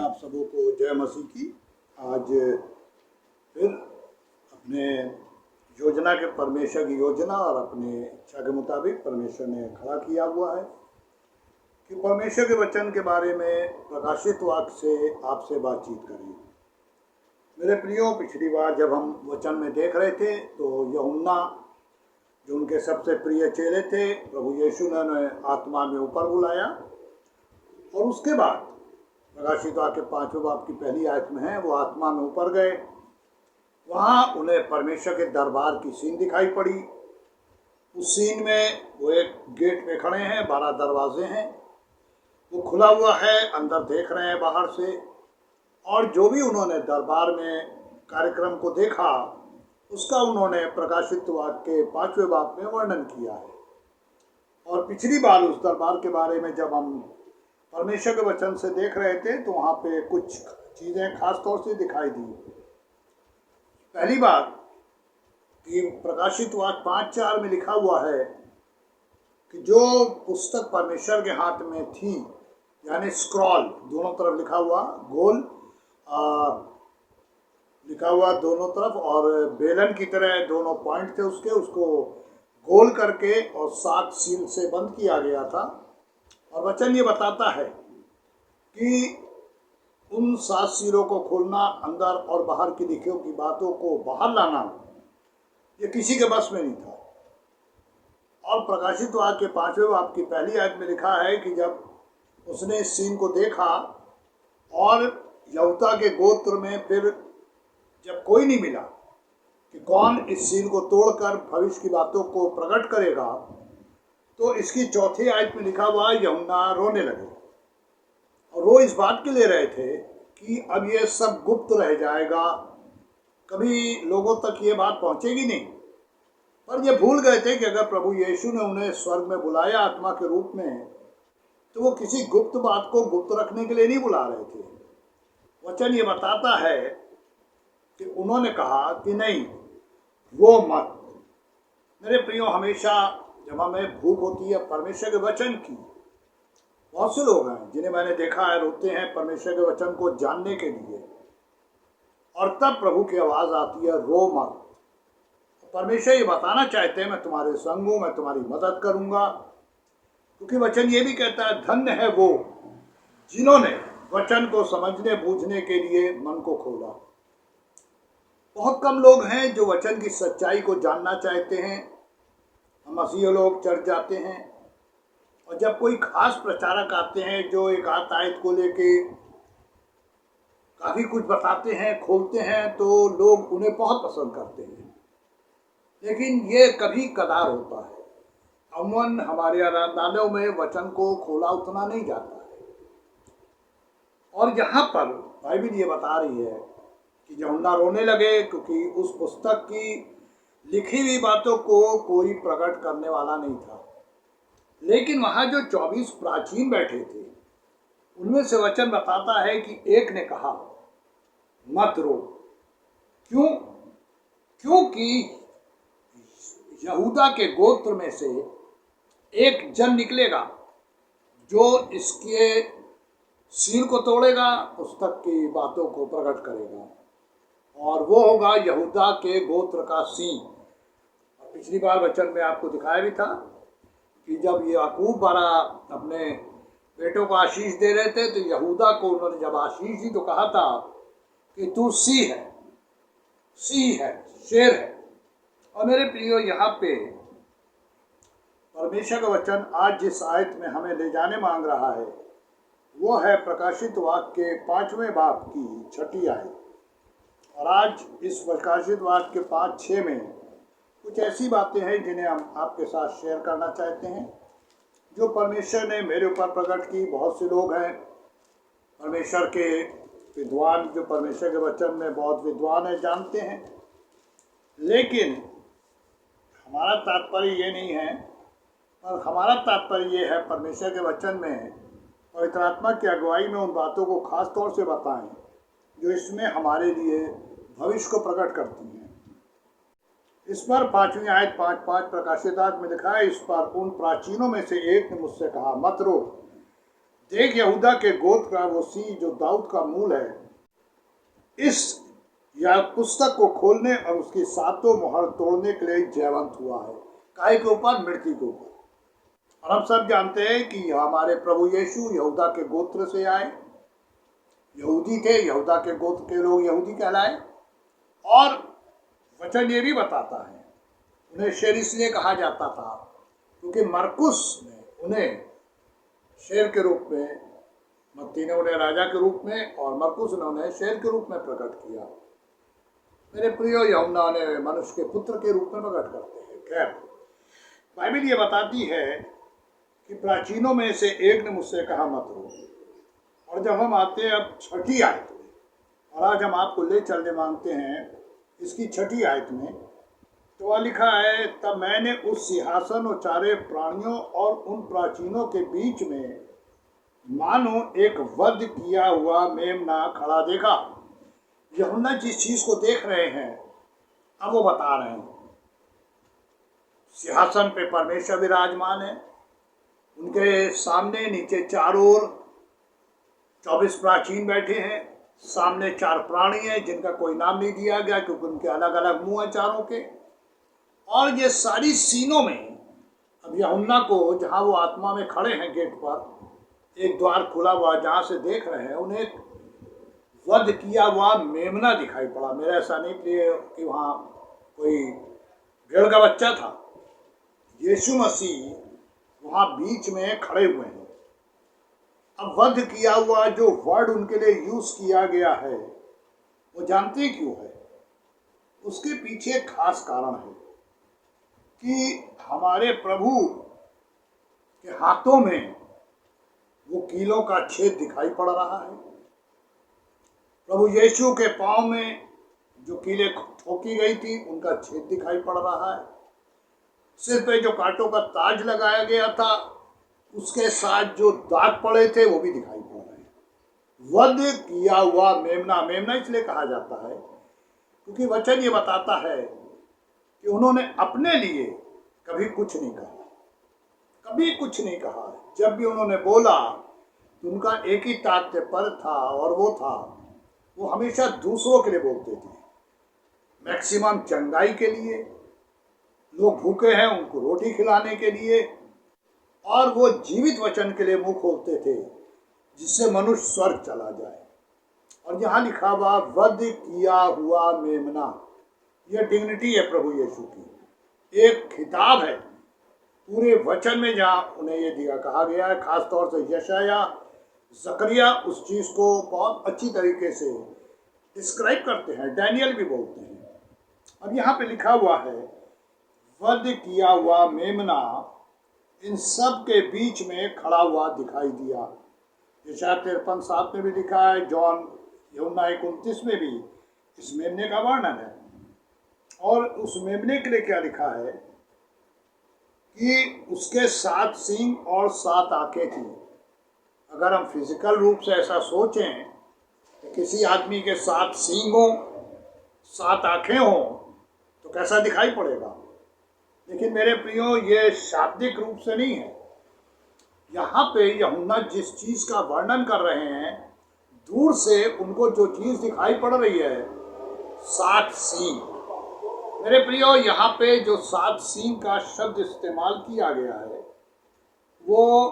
आप सबों को जय मसीह की। आज फिर अपने योजना के परमेश्वर की योजना और अपने इच्छा के मुताबिक परमेश्वर ने खड़ा किया हुआ है कि परमेश्वर के वचन के बारे में प्रकाशित वाक्य से आपसे बातचीत करें। मेरे प्रियो, पिछली बार जब हम वचन में देख रहे थे तो यूहन्ना जो उनके सबसे प्रिय चेले थे, प्रभु यीशु ने उन्हें आत्मा में ऊपर बुलाया और उसके बाद प्रकाशित वाक्य 5वें बाब की पहली आयत में है, वो आत्मा में ऊपर गए। वहाँ उन्हें परमेश्वर के दरबार की सीन दिखाई पड़ी। उस सीन में वो एक गेट पे खड़े हैं, 12 दरवाजे हैं, वो खुला हुआ है, अंदर देख रहे हैं बाहर से। और जो भी उन्होंने दरबार में कार्यक्रम को देखा उसका उन्होंने प्रकाशित वाक्य के 5वें बाब में वर्णन किया है। और पिछली बार उस दरबार के बारे में जब हम परमेश्वर के वचन से देख रहे थे तो वहाँ पे कुछ चीज़ें खास तौर से दिखाई दी। पहली बात कि प्रकाशित वाक्य 5:4 में लिखा हुआ है कि जो पुस्तक परमेश्वर के हाथ में थी, यानी स्क्रॉल, दोनों तरफ लिखा हुआ, गोल लिखा हुआ दोनों तरफ, और बेलन की तरह दोनों पॉइंट थे उसके, उसको गोल करके और 7 सील से बंद किया गया था। और वचन ये बताता है कि उन 7 सीलों को खोलना, अंदर और बाहर की लिखियों की बातों को बाहर लाना, ये किसी के बस में नहीं था। और प्रकाशित वाक्य के 5वें बाब की पहली आयत में लिखा है कि जब उसने इस सीन को देखा और यहूदा के गोत्र में फिर जब कोई नहीं मिला कि कौन इस सीन को तोड़कर भविष्य की बातों को प्रकट करेगा, तो इसकी चौथी आयत में लिखा हुआ यूहन्ना रोने लगे। और वो इस बात के लिए रहे थे कि अब ये सब गुप्त रह जाएगा, कभी लोगों तक ये बात पहुंचेगी नहीं। पर ये भूल गए थे कि अगर प्रभु यीशु ने उन्हें स्वर्ग में बुलाया आत्मा के रूप में, तो वो किसी गुप्त बात को गुप्त रखने के लिए नहीं बुला रहे थे। वचन ये बताता है कि उन्होंने कहा कि नहीं, रो मत। मेरे प्रियो, हमेशा जब हमें भूख होती है परमेश्वर के वचन की, बहुत से लोग हैं जिन्हें मैंने देखा है रोते हैं परमेश्वर के वचन को जानने के लिए, और तब प्रभु की आवाज़ आती है, रो मत। परमेश्वर ये बताना चाहते हैं, मैं तुम्हारे संग हूँ, मैं तुम्हारी मदद करूँगा। क्योंकि वचन ये भी कहता है, धन्य है वो जिन्होंने वचन को समझने बूझने के लिए मन को खोला। बहुत कम लोग हैं जो वचन की सच्चाई को जानना चाहते हैं। हम मसीह लोग चढ़ जाते हैं, और जब कोई खास प्रचारक आते हैं जो एक आयत को लेके काफ़ी कुछ बताते हैं, खोलते हैं, तो लोग उन्हें बहुत पसंद करते हैं। लेकिन ये कभी कदार होता है। अमूमन हमारे आराधनालयों में वचन को खोला उतना नहीं जाता है। और यहाँ पर बाइबिल ये बता रही है कि यूहन्ना रोने लगे, क्योंकि उस पुस्तक की लिखी हुई बातों को कोई प्रकट करने वाला नहीं था। लेकिन वहाँ जो 24 प्राचीन बैठे थे, उनमें से वचन बताता है कि एक ने कहा, मत रो। क्यों? क्योंकि यहूदा के गोत्र में से एक जन निकलेगा जो इसके सील को तोड़ेगा, पुस्तक की बातों को प्रकट करेगा, और वो होगा यहूदा के गोत्र का सींग। और पिछली बार वचन में आपको दिखाया भी था कि जब याकूब बारा अपने बेटों को आशीष दे रहे थे, तो यहूदा को उन्होंने जब आशीष दी तो कहा था कि तू सी है, शेर है। और मेरे प्रियो, यहाँ पे परमेश्वर का वचन आज जिस आयत में हमें ले जाने मांग रहा है, वो है प्रकाशित वाक्य के 5वें बाब की 6ठी आयत। और आज इस प्रकाशित वाक्य के 5-6 में कुछ ऐसी बातें हैं जिन्हें हम आपके साथ शेयर करना चाहते हैं, जो परमेश्वर ने मेरे ऊपर प्रकट की। बहुत से लोग हैं परमेश्वर के विद्वान, जो परमेश्वर के वचन में बहुत विद्वान है, जानते हैं। लेकिन हमारा तात्पर्य ये नहीं है और हमारा तात्पर्य ये है परमेश्वर के वचन में पवित्र आत्मा की अगुवाई में उन बातों को खास तौर से बताएं जो इसमें हमारे लिए भविष्य को प्रकट करती हैं। इस पर 5वीं आयत 5:5 प्रकाशित में लिखा है, इस पर उन प्राचीनों में से एक ने मुझसे कहा, मत रो, देख यहूदा के गोत्र का वो सी जो दाऊद का मूल है, इस या पुस्तक को खोलने और उसकी 7 मोहर तोड़ने के लिए जयवंत हुआ है। काय के ऊपर? मृत्यु के ऊपर। और हम सब जानते हैं कि हमारे प्रभु यीशु यहूदा के गोत्र से आए, यहूदी थे, यहूदा के गोत्र के लोग यहूदी कहलाए। और वचन ये भी बताता है उन्हें शेर इसलिए कहा जाता था क्योंकि मरकुस ने उन्हें शेर के रूप में, मत्ती ने उन्हें राजा के रूप में और मरकुस ने उन्हें शेर के रूप में प्रकट किया। मेरे प्रियो, यूहन्ना ने मनुष्य के पुत्र के रूप में प्रकट करते हैं। खैर, बाइबल ये बताती है कि प्राचीनों में से एक ने मुझसे कहा, मत रो। और जब हम आते हैं अब 6ठी आयत में, और आज हम आपको ले चलने मांगते हैं इसकी 6ठी आयत में, तो वह लिखा है, तब मैंने उस सिंहासन और चारे प्राणियों और उन प्राचीनों के बीच में मानो एक वध किया हुआ मेमना खड़ा देखा। यूहन्ना जिस चीज को देख रहे हैं अब वो बता रहे हैं। सिंहासन पे परमेश्वर विराजमान है, उनके सामने नीचे चारों ओर 24 प्राचीन बैठे हैं, सामने 4 प्राणी हैं जिनका कोई नाम नहीं दिया गया क्योंकि उनके अलग अलग मुंह हैं चारों के। और ये सारी सीनों में अब यूहन्ना को, जहाँ वो आत्मा में खड़े हैं गेट पर, एक द्वार खुला हुआ जहाँ से देख रहे हैं, उन्हें वध किया हुआ मेमना दिखाई पड़ा। मेरा ऐसा नहीं कि वहाँ कोई भेड़ का बच्चा था, यीशु मसीह वहाँ बीच में खड़े हुए हैं। अब वध किया हुआ जो वर्ड उनके लिए यूज किया गया है वो जानते क्यों है? उसके पीछे खास कारण है कि हमारे प्रभु के हाथों में वो कीलों का छेद दिखाई पड़ रहा है। प्रभु यीशु के पांव में जो कीलें ठोकी गई थी उनका छेद दिखाई पड़ रहा है। सिर पे जो कांटों का ताज लगाया गया था उसके साथ जो दाग पड़े थे वो भी दिखाई पड़ रहे हैं। वध किया हुआ मेमना, मेमना इसलिए कहा जाता है क्योंकि वचन ये बताता है कि उन्होंने अपने लिए कभी कुछ नहीं कहा, कभी कुछ नहीं कहा। जब भी उन्होंने बोला तो उनका एक ही तात्पर्य था और वो था, वो हमेशा दूसरों के लिए बोलते थे, मैक्सिमम चंगाई के लिए, लोग भूखे हैं उनको रोटी खिलाने के लिए, और वो जीवित वचन के लिए मुंह खोलते थे जिससे मनुष्य स्वर्ग चला जाए। और यहाँ लिखा हुआ वध किया हुआ मेमना, यह डिग्निटी है प्रभु यीशु की, एक खिताब है पूरे वचन में जहाँ उन्हें ये दिया कहा गया है। खास तौर से यशाया, जकरिया उस चीज़ को बहुत अच्छी तरीके से डिस्क्राइब करते हैं, डैनियल भी बोलते हैं। अब यहाँ पे लिखा हुआ है वध किया हुआ मेमना इन सब के बीच में खड़ा हुआ दिखाई दिया। यशाया 53:7 में भी लिखा है, जॉन यूहन्ना 1:29 में भी इस मेमने का वर्णन है। और उस मेमने के लिए क्या लिखा है कि उसके 7 सींग और 7 आंखें थी। अगर हम फिजिकल रूप से ऐसा सोचें कि किसी आदमी के 7 सींग हों, 7 आंखें हों तो कैसा दिखाई पड़ेगा। लेकिन मेरे प्रियो, ये शाब्दिक रूप से नहीं है। यहाँ पे यूहन्ना जिस चीज़ का वर्णन कर रहे हैं, दूर से उनको जो चीज़ दिखाई पड़ रही है 7 सींग। मेरे प्रियो, यहाँ पे जो 7 सींग का शब्द इस्तेमाल किया गया है वो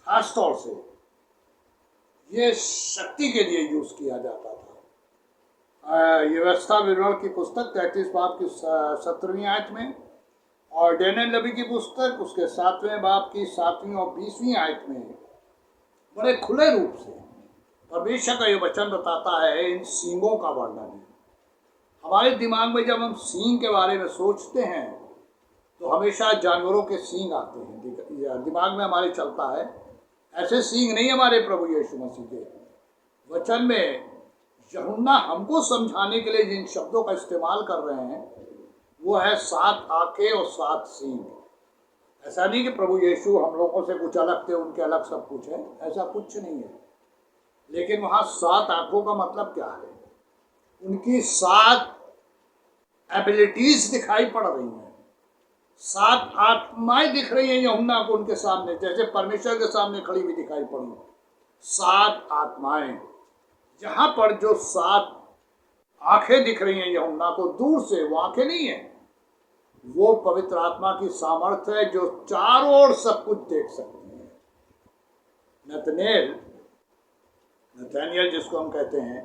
खास तौर से ये शक्ति के लिए यूज किया जाता था। ये व्यवस्था विवरण की पुस्तक 33 बाब की 17वीं आयत में, और डैनियल नबी की पुस्तक उसके 7वें बाब की 7वीं और 20वीं आयत में बड़े खुले रूप से परमेश्वर का ये वचन बताता है। इन सींगों का वर्णन है। हमारे दिमाग में जब हम सींग के बारे में सोचते हैं तो हमेशा जानवरों के सींग आते हैं, दिमाग में हमारे चलता है। ऐसे सींग नहीं हमारे प्रभु यीशु मसीह के। वचन में यूहन्ना हमको समझाने के लिए जिन शब्दों का इस्तेमाल कर रहे हैं वो है 7 आंखें और 7 सींग। ऐसा नहीं कि प्रभु यीशु हम लोगों से कुछ अलग थे, उनके अलग सब कुछ है, ऐसा कुछ नहीं है। लेकिन वहाँ 7 आंखों का मतलब क्या है? उनकी 7 एबिलिटीज दिखाई पड़ रही हैं, 7 आत्माएं दिख रही हैं यूहन्ना को उनके सामने, जैसे परमेश्वर के सामने खड़ी हुई दिखाई पड़ी 7 आत्माएं। यहाँ पर जो 7 आंखें दिख रही हैं यूहन्ना को दूर से, वो आंखें नहीं है, वो पवित्र आत्मा की सामर्थ्य है जो चारों ओर सब कुछ देख सकती है। नतनेल जिसको हम कहते हैं,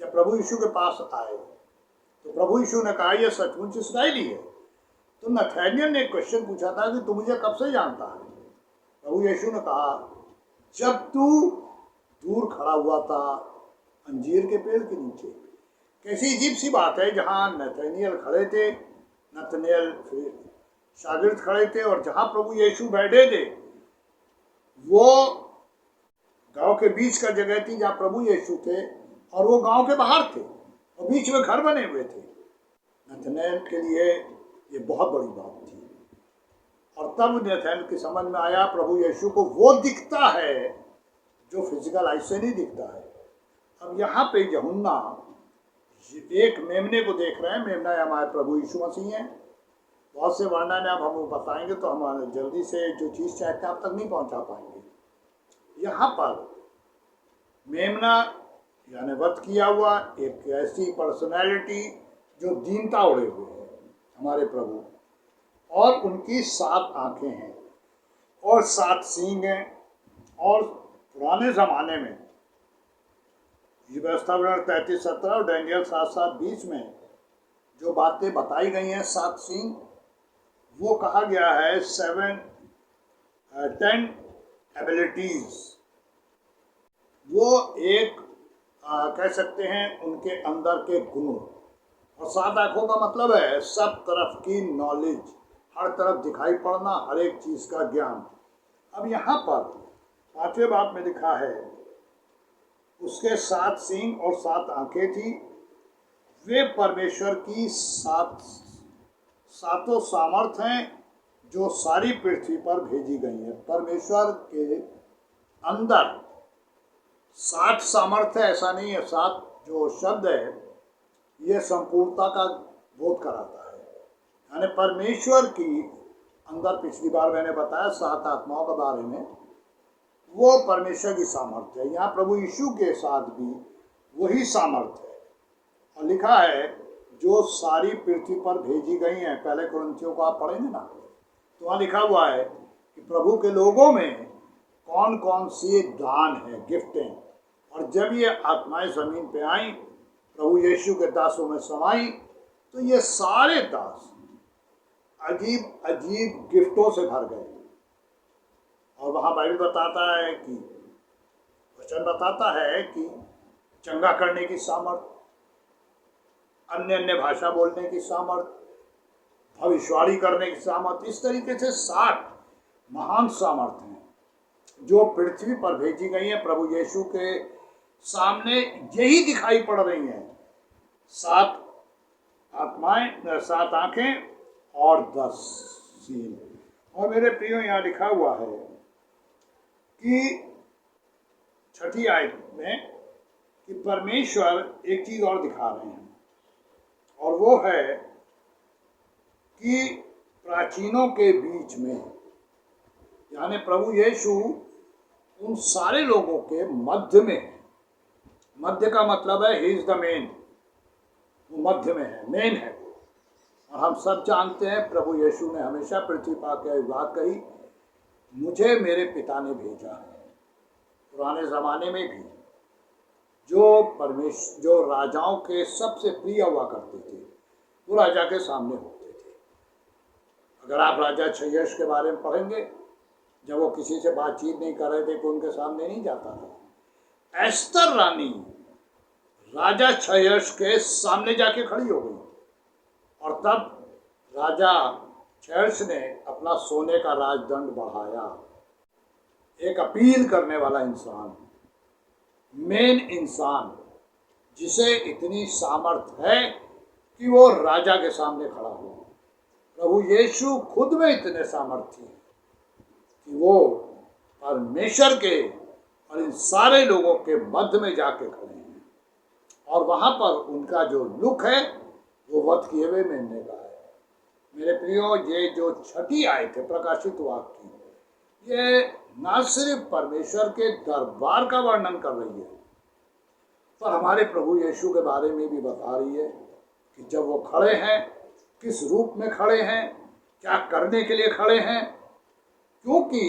जब प्रभु यीशु के पास आए तो प्रभु यीशु ने कहा यह सचमुच इस्राएली है। तो नतनेल ने एक क्वेश्चन पूछा था कि तू मुझे कब से जानता है? प्रभु यीशु ने कहा जब तू दूर खड़ा हुआ था अंजीर के पेड़ के नीचे। कैसी अजीब सी बात है, जहाँ नतनेल खड़े थे, नतनेल शागिर्द खड़े थे, और जहाँ प्रभु यीशु बैठे थे वो गांव के बीच का जगह थी जहाँ प्रभु यीशु थे, और वो गांव के बाहर थे और बीच में घर बने हुए थे। नतनेल के लिए ये बहुत बड़ी बात थी, और तब नतनेल की समझ में आया प्रभु यीशु को वो दिखता है जो फिजिकल आई से नहीं दिखता है। अब यहाँ पे यूहन्ना एक मेमने को देख रहे हैं। मेमना हमारे प्रभु यीशु मसीह हैं। बहुत से वर्णन अब हम बताएंगे तो हम जल्दी से जो चीज़ चाहते हैं आप तक नहीं पहुँचा पाएंगे। यहाँ पर मेमना यानी वध किया हुआ एक ऐसी पर्सनैलिटी जो दीनता ओढ़े हुए है हमारे प्रभु, और उनकी 7 आंखें हैं और 7 सींग हैं। और पुराने ज़माने में ये व्यवस्था 33:17 और डैनियल 7:7-20 में जो बातें बताई गई हैं 7 सींग, वो कहा गया है 10 एबिलिटीज। वो एक कह सकते हैं उनके अंदर के गुण। और 7 आंखों का मतलब है सब तरफ की नॉलेज, हर तरफ दिखाई पड़ना, हर एक चीज़ का ज्ञान। अब यहाँ पर 5वें बाब में लिखा है उसके 7 सींग और 7 आंखें थी। वे परमेश्वर की 7 सामर्थ हैं जो सारी पृथ्वी पर भेजी गई हैं। परमेश्वर के अंदर 7 सामर्थ्य है, ऐसा नहीं है। 7 जो शब्द है ये संपूर्णता का बोध कराता है, यानी परमेश्वर की अंदर, पिछली बार मैंने बताया 7 आत्माओं के बारे में, वो परमेश्वर की सामर्थ्य है। यहाँ प्रभु यीशु के साथ भी वही सामर्थ्य है, और लिखा है जो सारी पृथ्वी पर भेजी गई हैं। पहले कुरिन्थियों को आप पढ़ेंगे ना, तो वहाँ लिखा हुआ है कि प्रभु के लोगों में कौन कौन सी दान है, गिफ्टें। और जब ये आत्माएं ज़मीन पे आई, प्रभु यीशु के दासों में समाई, तो ये सारे दास अजीब अजीब गिफ्टों से भर गए। और वहाँ बाइबल बताता है कि वचन बताता है कि चंगा करने की सामर्थ, अन्य अन्य भाषा बोलने की सामर्थ, भविष्यवाणी करने की सामर्थ, इस तरीके से 7 महान सामर्थ हैं जो पृथ्वी पर भेजी गई हैं। प्रभु यीशु के सामने यही दिखाई पड़ रही हैं, 7 आत्माएं, 7 आंखें और 10 सींग। और मेरे प्रियो यहाँ लिखा हुआ है कि 6ठी आयत में कि परमेश्वर एक चीज़ और दिखा रहे हैं, और वो है कि प्राचीनों के बीच में, यानी प्रभु यीशु उन सारे लोगों के मध्य में है। मध्य का मतलब है ही इज द मेन, वो मध्य में है, मेन है। और हम सब जानते हैं प्रभु यीशु ने हमेशा पृथ्वी पर आकर बात कही, मुझे मेरे पिता ने भेजा है। पुराने ज़माने में भी जो राजाओं के सबसे प्रिय हुआ करते थे वो राजा के सामने होते थे। अगर आप राजा क्षयश के बारे में पढ़ेंगे, जब वो किसी से बातचीत नहीं कर रहे थे तो उनके सामने नहीं जाता था। एस्तर रानी राजा क्षयश के सामने जाके खड़ी हो गई, और तब राजा क्षयश ने अपना सोने का राजदंड बढ़ाया। एक अपील करने वाला इंसान, मेन इंसान, जिसे इतनी सामर्थ है कि वो राजा के सामने खड़ा हो, प्रभु यीशु खुद में इतने सामर्थ्य हैं कि वो परमेश्वर के और इन सारे लोगों के मध्य में जाके खड़े हैं और वहां पर उनका जो लुक है वो वध किए हुए मेंढे का है। मेरे प्रियो, ये जो छठी आयत है प्रकाशित वाक्य की, ये न सिर्फ परमेश्वर के दरबार का वर्णन कर रही है, पर हमारे प्रभु यीशु के बारे में भी बता रही है कि जब वो खड़े हैं, किस रूप में खड़े हैं, क्या करने के लिए खड़े हैं। क्योंकि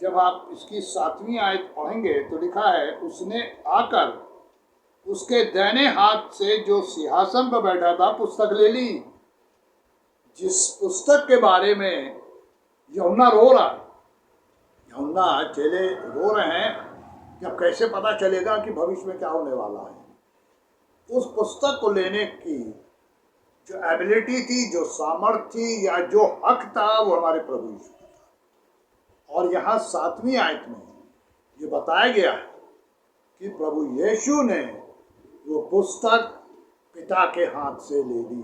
जब आप इसकी 7वीं आयत पढ़ेंगे तो लिखा है, उसने आकर उसके दाहिने हाथ से जो सिंहासन पर बैठा था पुस्तक ले ली, जिस पुस्तक के बारे में यूहन्ना रो रहा है। यूहन्ना चेले रो रहे हैं कि अब कैसे पता चलेगा कि भविष्य में क्या होने वाला है। उस पुस्तक को लेने की जो एबिलिटी थी, जो सामर्थ्य थी या जो हक था, वो हमारे प्रभु यीशु का था। और यहाँ 7वीं आयत में ये बताया गया है कि प्रभु यीशु ने वो पुस्तक पिता के हाथ से ले ली।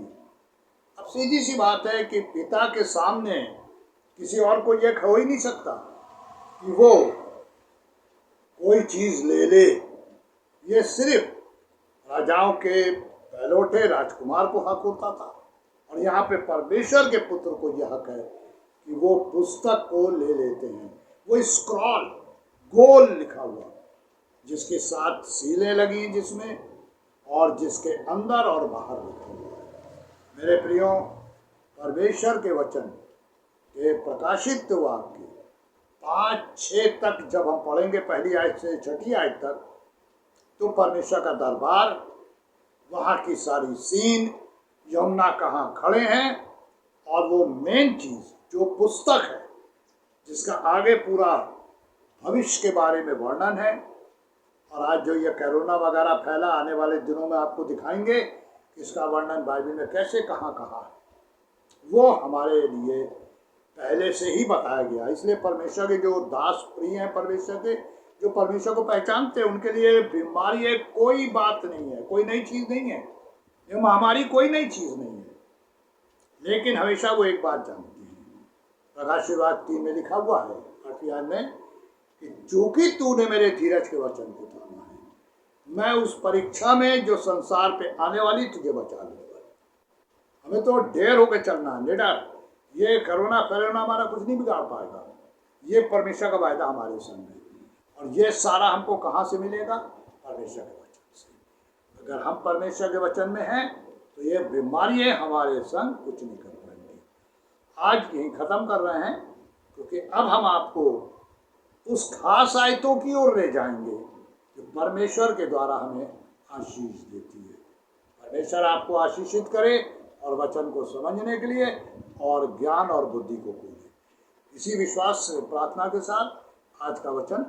अब सीधी सी बात है कि पिता के सामने किसी और को यह हो ही नहीं सकता कि वो कोई चीज ले ले। ये सिर्फ राजाओं के पहलौठे राजकुमार को हक होता था, और यहाँ पे परमेश्वर के पुत्र को यह हक है कि वो पुस्तक को ले लेते हैं। वो स्क्रॉल गोल लिखा हुआ, जिसके 7 सीलें लगी जिसमें, और जिसके अंदर और बाहर लिखा हुआ है। मेरे प्रियो, परमेश्वर के वचन के प्रकाशित वाक्य 5-6 तक जब हम पढ़ेंगे, पहली आयत से 6ठी आयत तक, तो परमेश्वर का दरबार, वहाँ की सारी सीन, यूहन्ना कहाँ खड़े हैं, और वो मेन चीज़ जो पुस्तक है जिसका आगे पूरा भविष्य के बारे में वर्णन है। और आज जो ये कोरोना वगैरह फैला, आने वाले दिनों में आपको दिखाएंगे कि इसका वर्णन बाइबल में कैसे कहाँ कहाँ है। वो हमारे लिए पहले से ही बताया गया। इसलिए परमेश्वर के जो दास प्रिय हैं, परमेश्वर के जो परमेश्वर को पहचानते हैं, उनके लिए बीमारी है कोई बात नहीं है, कोई नई चीज़ नहीं है, ये महामारी कोई नई चीज़ नहीं है। लेकिन हमेशा वो एक बात जानते हैं, प्रकाशित वाक्य 3 में लिखा हुआ है 8वीं आयत में, कि चूंकि तूने मेरे धीरज के वचन को थामा है, मैं उस परीक्षा में जो संसार पे आने वाली तुझे बचा लूंगा। हमें तो ढेर होकर चलना है, निडर। ये कोरोना हमारा कुछ नहीं बिगाड़ पाएगा। ये परमेश्वर का वायदा हमारे संग है, और ये सारा हमको कहाँ से मिलेगा? परमेश्वर के वचन से। अगर हम परमेश्वर के वचन में हैं तो ये बीमारी हमारे संग कुछ नहीं कर पाएंगे। आज यही ख़त्म कर रहे हैं, क्योंकि अब हम आपको उस खास आयतों की ओर ले जाएंगे जो परमेश्वर के द्वारा हमें आशीष देती है। परमेश्वर आपको आशीषित करे और वचन को समझने के लिए और ज्ञान और बुद्धि को खोले। इसी विश्वास से प्रार्थना के साथ आज का वचन